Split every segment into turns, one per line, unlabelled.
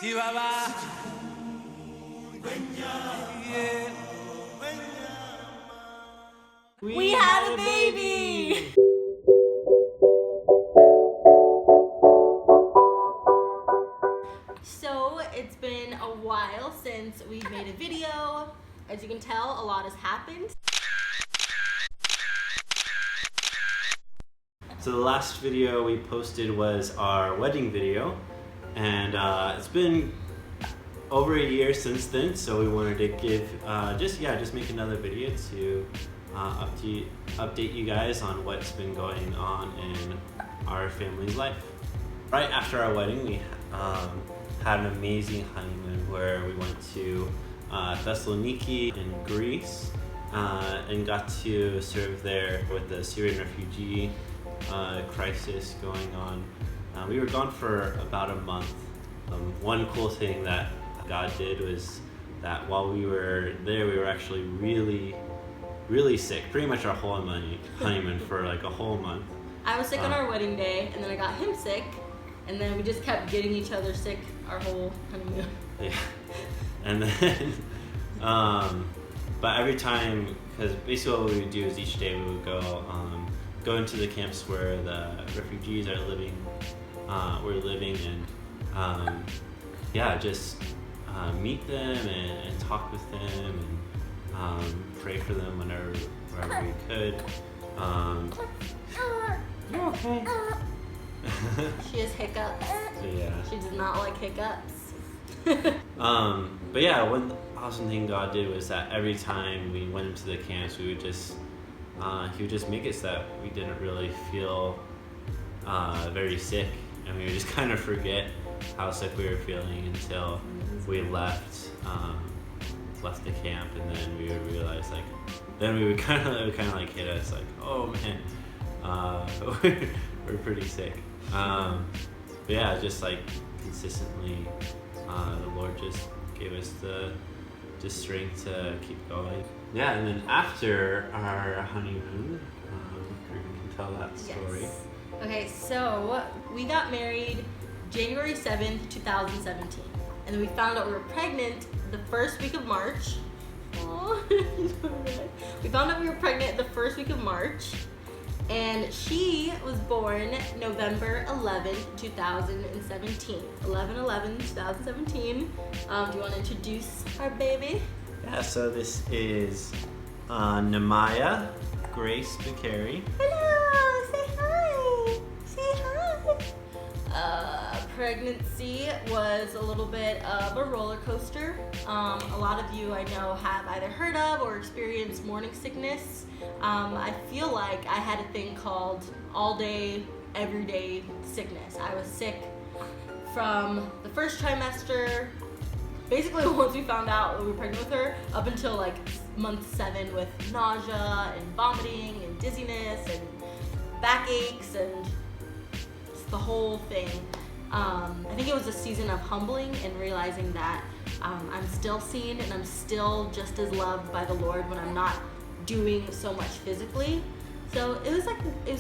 We had a baby! So it's been a while since we've made a video. As you can tell, a lot has happened.
So the last video we posted was our wedding video, and it's been over a year since then, so we wanted to give just make another video to update you guys on what's been going on in our family's life. Right after our wedding, we had an amazing honeymoon where we went to Thessaloniki in Greece and got to serve there with the Syrian refugee crisis going on. We were gone for about a month. One cool thing that God did was that while we were there, we were actually really sick, pretty much our whole honeymoon for like a whole month.
I was sick on our wedding day, and then I got him sick, and then we just kept getting each other sick our whole honeymoon.
Yeah, and then, but every time, because basically what we would do is each day we would go into the camps where the refugees are living, and just meet them and talk with them and pray for them wherever we could. You're okay.
She has hiccups.
Yeah.
She does not like hiccups.
But yeah, one awesome thing God did was that every time we went into the camps, we would just he would just make it so that we didn't really feel very sick, and we would just kind of forget how sick we were feeling until we left the camp, and then we would realize then we would kind of like hit us like, oh man, we're pretty sick. But yeah, just like consistently, the Lord just gave us the strength to keep going. Yeah, and then after our honeymoon, we can tell that story.
Yes. Okay, so we got married January 7th, 2017. And then we found out we were pregnant the first week of March. Aww. We found out we were pregnant the first week of March. And she was born November 11th, 2017. 11/11/2017. Do you want to introduce our baby?
Yeah, so this is Nemiah Grace Pekary.
Hello, say hi. Say hi. Pregnancy was a little bit of a roller coaster. A lot of you I know have either heard of or experienced morning sickness. I feel like I had a thing called all day, everyday sickness. I was sick from the first trimester, basically once we found out we were pregnant with her, up until like month 7 with nausea and vomiting and dizziness and backaches and just the whole thing. I think it was a season of humbling and realizing that I'm still seen and I'm still just as loved by the Lord when I'm not doing so much physically. So it was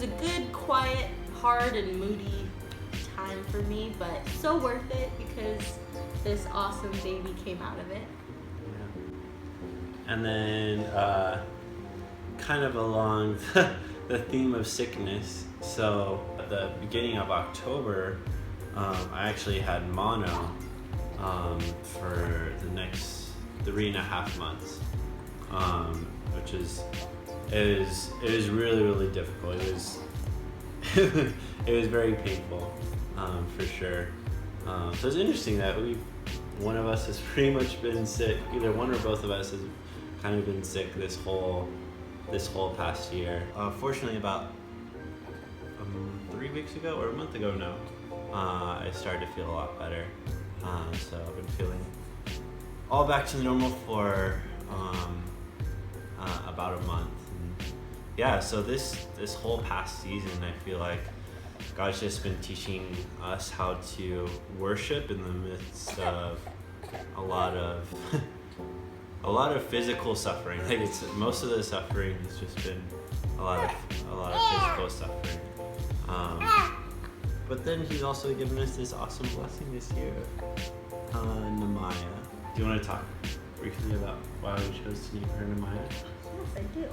a good, quiet, hard, and moody time for me, but so worth it because this awesome baby came out of it.
Yeah. And then kind of along the theme of sickness, so at the beginning of October, I actually had mono for the next 3.5 months, which it was really difficult. It was very painful, for sure. So it's interesting that one of us has pretty much been sick. Either one or both of us has kind of been sick this whole past year. Fortunately, about 3 weeks ago or a month ago now, I started to feel a lot better. So I've been feeling all back to normal for about a month. And yeah, so this whole past season, I feel like God's just been teaching us how to worship in the midst of a lot of physical suffering. Like most of the suffering has just been a lot of physical suffering. But then He's also given us this awesome blessing this year Nemiah. Do you want to talk briefly about why we chose to name her Nemiah?
Yes, I do.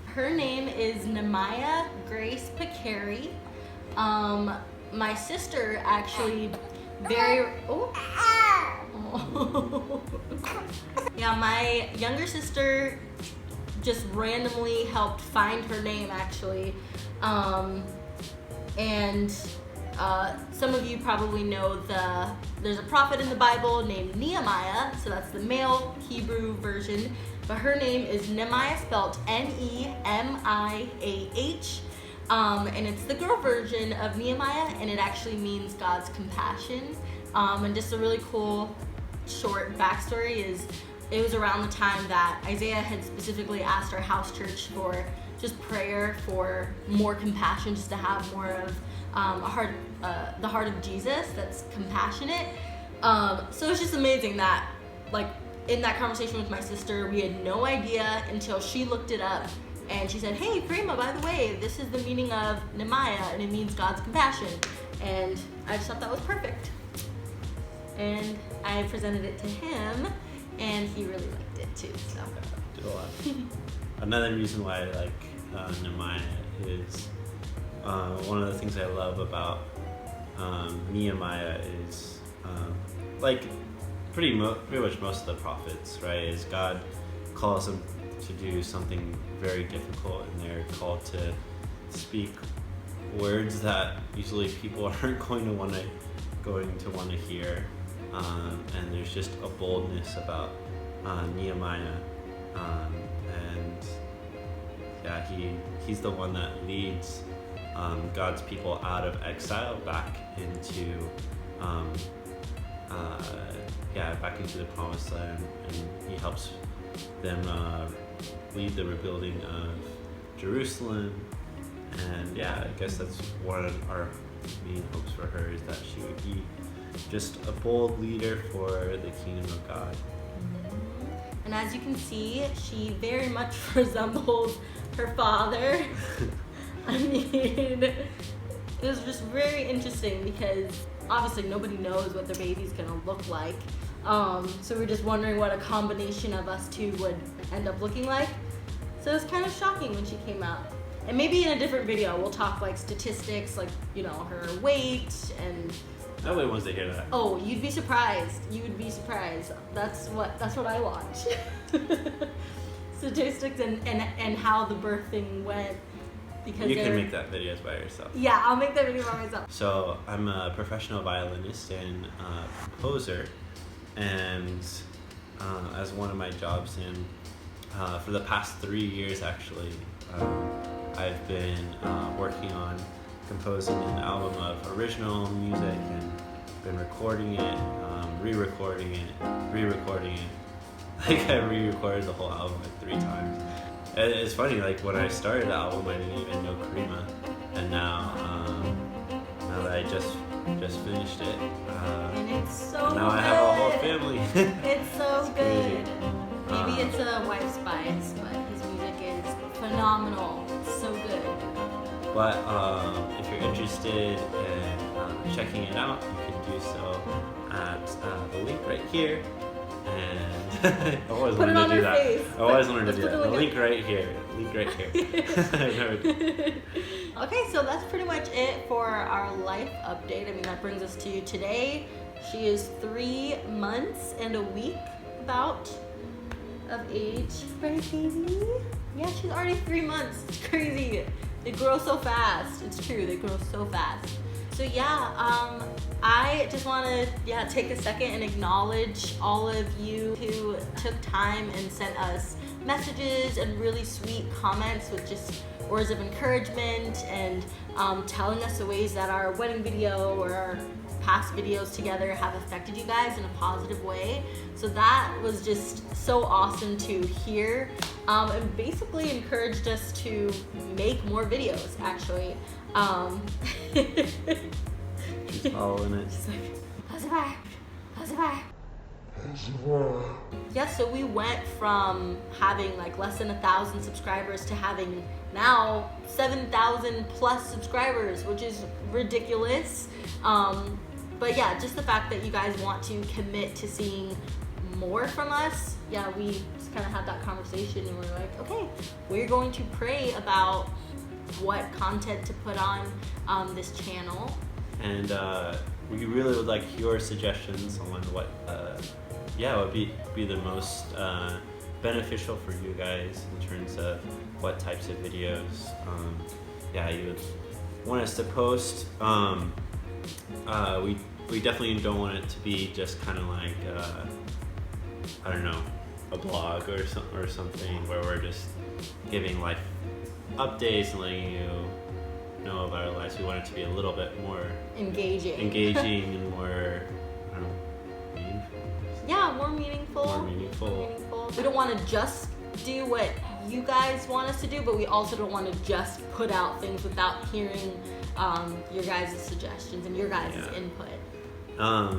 Her name is Nemiah Grace Pekary. My sister actually yeah, my younger sister just randomly helped find her name actually. And some of you probably know there's a prophet in the Bible named Nehemiah, so that's the male Hebrew version, but her name is Nemiah, spelled Nemiah. And it's the girl version of Nehemiah, and it actually means God's compassion. And just a really cool short backstory is it was around the time that Isaiah had specifically asked our house church for just prayer for more compassion, just to have more of the heart of Jesus that's compassionate. So it's just amazing that, like, in that conversation with my sister, we had no idea until she looked it up. And she said, hey, Prima, by the way, this is the meaning of Nemiah, and it means God's compassion. And I just thought that was perfect. And I presented it to him, and he really liked it too. So.
Did a lot. Another reason why I like Nemiah is one of the things I love about Nehemiah is like pretty much most of the prophets, right? Is God calls them to do something very difficult, and they're called to speak words that usually people aren't going to want to hear, and there's just a boldness about Nehemiah, and yeah, he's the one that leads God's people out of exile back into the promised land, and he helps them lead the rebuilding of Jerusalem. And yeah, I guess that's one of our main hopes for her, is that she would be just a bold leader for the kingdom of God.
And as you can see, she very much resembles her father. I mean, it was just very interesting because obviously nobody knows what their baby's gonna look like. So we're just wondering what a combination of us two would end up looking like. So it was kind of shocking when she came out. And maybe in a different video we'll talk like statistics, like, you know, her weight and...
Nobody wants to hear that.
Oh, you'd be surprised. You would be surprised. That's what I watch. Statistics and how the birthing went. Because
you can make that video by yourself.
Yeah, I'll make that video by myself.
So I'm a professional violinist and composer, and as one of my jobs, and for the past 3 years actually, I've been working on composing an album of original music and been recording it, re-recording it. Like I re-recorded the whole album like 3 times. It's funny, like when I started the album, I didn't even know Karima, and now that I just finished it,
and it's so
and now
good.
I have a whole family.
It's so
It's
good.
crazy.
Maybe it's a wife's bias, but his music is phenomenal. It's so good.
But if you're interested in checking it out, you can do so at the link right here. And I always
Put
wanted
it
to
on
do
her
that.
face.
I always wanted to
Let's
do
put
that.
the
The
link
link right here. Link right here. I never did.
Okay, so that's pretty much it for our life update. I mean, that brings us to today. She is 3 months and a week about of age, right, baby? Yeah, she's already 3 months. It's crazy. They grow so fast. It's true, they grow so fast. So yeah, I just want to take a second and acknowledge all of you who took time and sent us messages and really sweet comments with just words of encouragement and telling us the ways that our wedding video or our past videos together have affected you guys in a positive way. So that was just so awesome to hear, and basically encouraged us to make more videos actually.
She's following it.
She's like, how's it back? How's it back? Yeah, so we went from having like less than 1,000 subscribers to having now 7,000 plus subscribers, which is ridiculous. But yeah, just the fact that you guys want to commit to seeing more from us. Yeah, we just kind of had that conversation and we're like, okay, we're going to pray about what content to put on this channel.
And we really would like your suggestions on what would be the most beneficial for you guys in terms of what types of videos you would want us to post. We definitely don't want it to be just kind of like I don't know, a blog or something where we're just giving life updates and letting you know about our lives. We want it to be a little bit more engaging and more, I don't know, meaningful.
Yeah, more meaningful. We don't want to just do what you guys want us to do, but we also don't want to just put out things without hearing your guys' suggestions and your guys' input.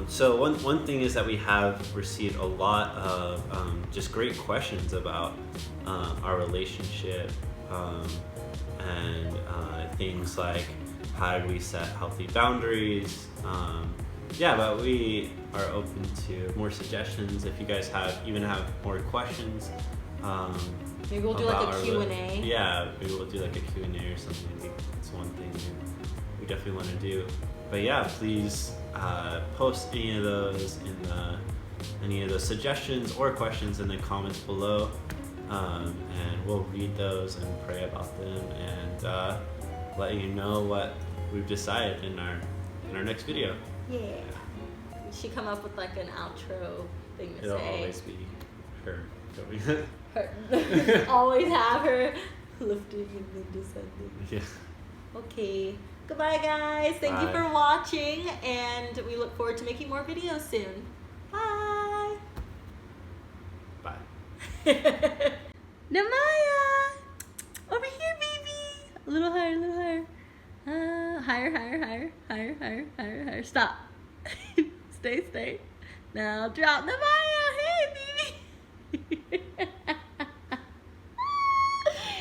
So one thing is that we have received a lot of just great questions about our relationship and things like how do we set healthy boundaries. But we are open to more suggestions if you guys have more questions.
Maybe we'll do like a Q&A.
Yeah, maybe we'll do like a Q&A or something. I think that's one thing we definitely want to do. But yeah, please post any of those suggestions or questions in the comments below, and we'll read those and pray about them and let you know what we've decided in our next video.
Yeah. We should come up with like an outro thing to
It'll
say.
always be her going.
Her. Always have her lifting and then descending.
Yeah.
Okay. Goodbye, guys. Thank you for watching, and we look forward to making more videos soon. Bye.
Bye.
Nemiah! Over here, baby! A little higher, higher. Stop. Stay. Now drop Nemiah!